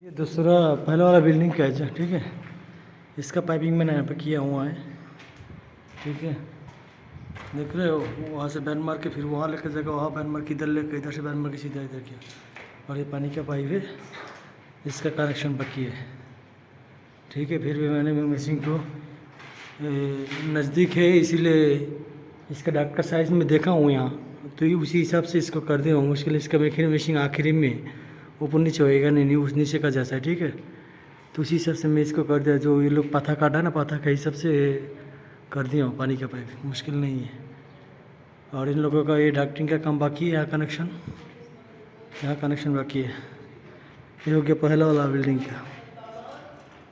ये दूसरा पहला वाला बिल्डिंग का है, ठीक है। इसका पाइपिंग मैंने यहाँ पे किया हुआ है, ठीक है। देख रहे हो, वहाँ से बैन मार के फिर वहाँ लेकर जाएगा, वहाँ बैन मार के इधर लेकर, इधर से बैन मार के सीधा इधर किया। और ये पानी का पाइप है, इसका कनेक्शन बाकी है, ठीक है। फिर भी मैंने मशीन को नज़दीक है इसीलिए इसका डाक का साइज़ में देखा हूँ यहाँ, तो ये उसी हिसाब से इसको कर दिया हूँ। उसके लिए इसका मशीन आखिरी में ऊपर नीचे होएगा नहीं, उस नीचे का जैसा है, ठीक है। तो उसी हिसाब से मैं इसको कर दिया, जो ये लोग पाथा काटा है ना, पाथा का हिसाब से कर दिया हूँ पानी का पाइप, मुश्किल नहीं है। और इन लोगों का ये डॉक्टरिंग का काम बाकी है, यहाँ कनेक्शन बाकी है। ये हो गया पहला वाला बिल्डिंग का।